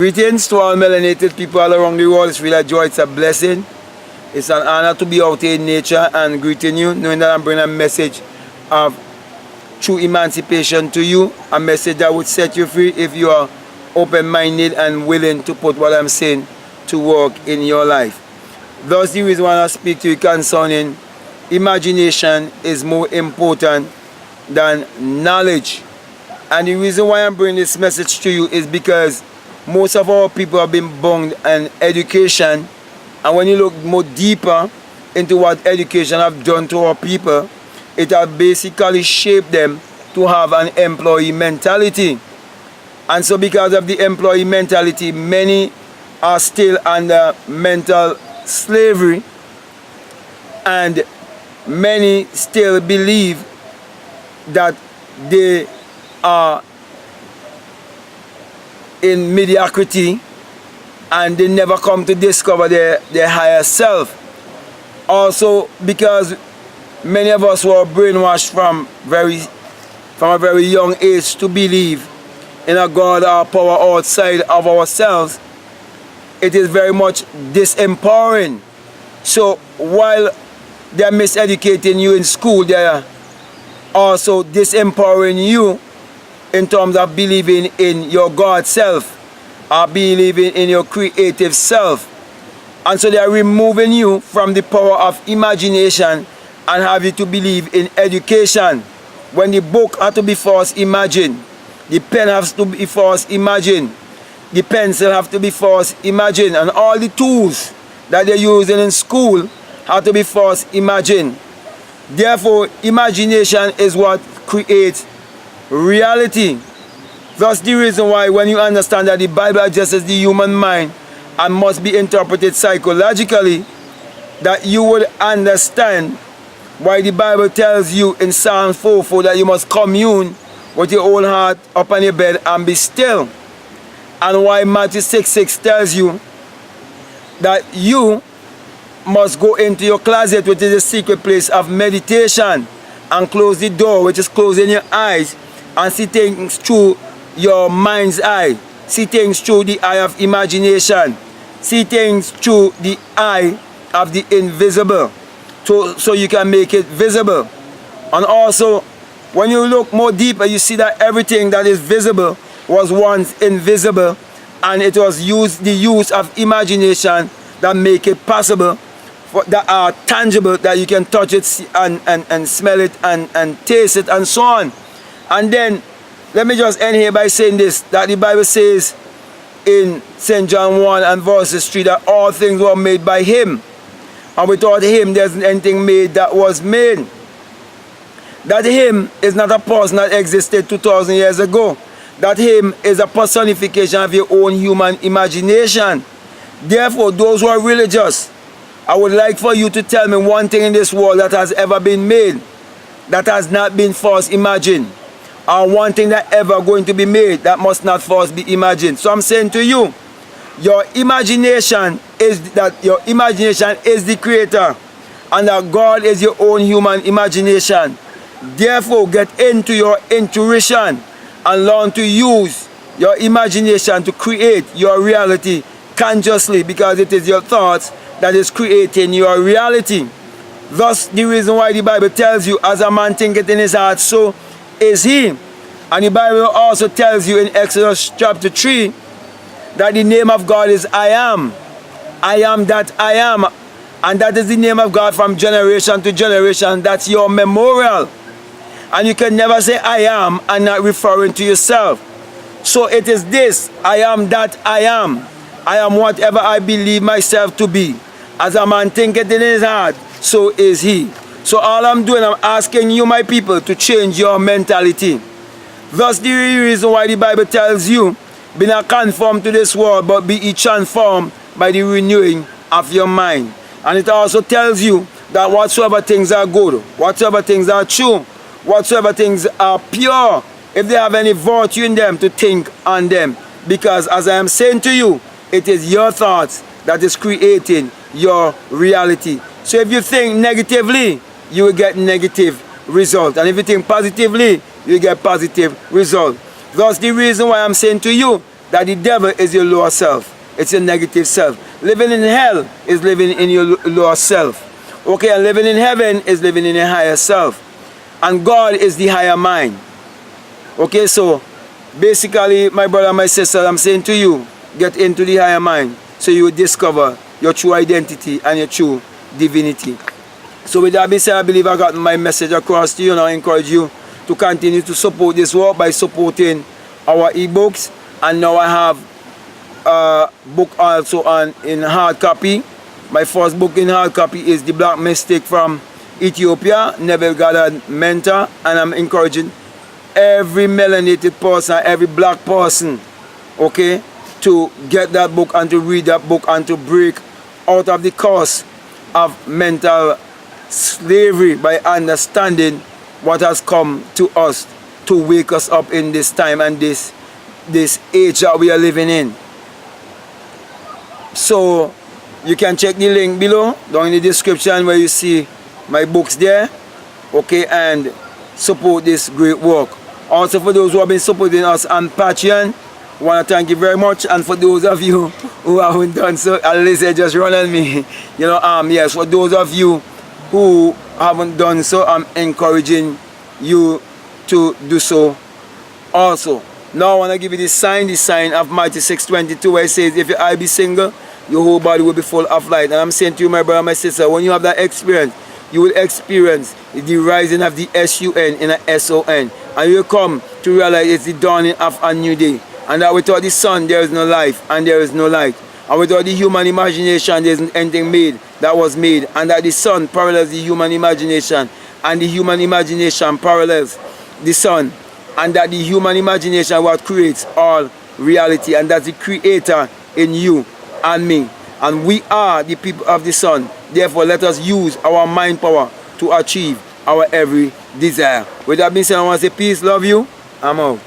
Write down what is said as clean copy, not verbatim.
Greetings to all melanated people all around the world. It's really a joy, it's a blessing. It's an honor to be out here in nature and greeting you, knowing that I'm bringing a message of true emancipation to you, a message that would set you free if you are open-minded and willing to put what I'm saying to work in your life. Thus, the reason why I speak to you concerning imagination is more important than knowledge. And the reason why I'm bringing this message to you is because most of our people have been bound in education, and when you look more deeper into what education have done to our people, it has basically shaped them to have an employee mentality. And so because of the employee mentality, many are still under mental slavery, and many still believe that they are in mediocrity and they never come to discover their higher self. Also because many of us were brainwashed from a very young age to believe in a God or power outside of ourselves, it is very much disempowering. So while they are miseducating you in school, they are also disempowering you in terms of believing in your God self or believing in your creative self. And so they are removing you from the power of imagination and have you to believe in education. When the book has to be first imagined, the pen has to be first imagined, the pencil have to be first imagined, and all the tools that they're using in school have to be first imagined. Therefore, imagination is what creates reality. Thus the reason why when you understand that the Bible addresses the human mind and must be interpreted psychologically, that you would understand why the Bible tells you in Psalm 4:4 that you must commune with your own heart upon your bed and be still. And why Matthew 6:6 tells you that you must go into your closet, which is a secret place of meditation, and close the door, which is closing your eyes, and see things through your mind's eye. See things through the eye of imagination. See things through the eye of the invisible, so you can make it visible. And also, when you look more deeper, you see that everything that is visible was once invisible, and it was the use of imagination that make it possible, that are tangible, that you can touch it and smell it and taste it and so on. And then let me just end here by saying this, that the Bible says in St. John 1 and verses 3 that all things were made by him, and without him there isn't anything made that was made. That him is not a person that existed 2,000 years ago. That him is a personification of your own human imagination. Therefore, those who are religious, I would like for you to tell me one thing in this world that has ever been made that has not been first imagined, or one thing that ever going to be made that must not first be imagined. So I'm saying to you, your imagination is the creator, and that God is your own human imagination. Therefore, get into your intuition and learn to use your imagination to create your reality consciously, because it is your thoughts that is creating your reality. Thus, the reason why the Bible tells you, as a man thinketh in his heart, so is he. And the Bible also tells you in Exodus chapter 3 that the name of God is I am. I am that I am. And that is the name of God from generation to generation. That's your memorial. And you can never say I am and not referring to yourself. So it is this, I am that I am. I am whatever I believe myself to be. As a man thinketh in his heart, so is he. So all I'm doing, I'm asking you, my people, to change your mentality. Thus the reason why the Bible tells you, be not conformed to this world, but be ye transformed by the renewing of your mind. And it also tells you that whatsoever things are good, whatsoever things are true, whatsoever things are pure, if they have any virtue in them, to think on them. Because as I am saying to you, it is your thoughts that is creating your reality. So if you think negatively, you will get negative result. And if you think positively, you get positive result. Thus the reason why I'm saying to you that the devil is your lower self. It's your negative self. Living in hell is living in your lower self. Okay, and living in heaven is living in a higher self. And God is the higher mind. Okay, so basically, my brother and my sister, I'm saying to you, get into the higher mind so you will discover your true identity and your true divinity. So with that being said, I believe I got my message across to you, and I encourage you to continue to support this work by supporting our ebooks. And now I have a book also in hard copy. My first book in hard copy is The Black Mystic from Ethiopia, Never Gathered Mentor, and I'm encouraging every melanated person, every black person, okay, to get that book and to read that book and to break out of the curse of mental slavery by understanding what has come to us to wake us up in this time and this age that we are living in. So you can check the link below down in the description where you see my books there, okay, and support this great work. Also, for those who have been supporting us on Patreon, I want to thank you very much. And for those of you who haven't done so, Alice just run on me. You know, yes, for those of you who haven't done so, I'm encouraging you to do so also. Now I want to give you the sign of Matthew 6:22, where it says, if your eye be single, your whole body will be full of light. And I'm saying to you, my brother, my sister, when you have that experience, you will experience the rising of the S-U-N in a S-O-N. And you will come to realize it's the dawning of a new day. And that without the sun, there is no life and there is no light. And without the human imagination, there isn't anything made that was made. And that the sun parallels the human imagination. And the human imagination parallels the sun. And that the human imagination what creates all reality. And that's the creator in you and me. And we are the people of the sun. Therefore, let us use our mind power to achieve our every desire. With that being said, I want to say peace, love you. I'm out.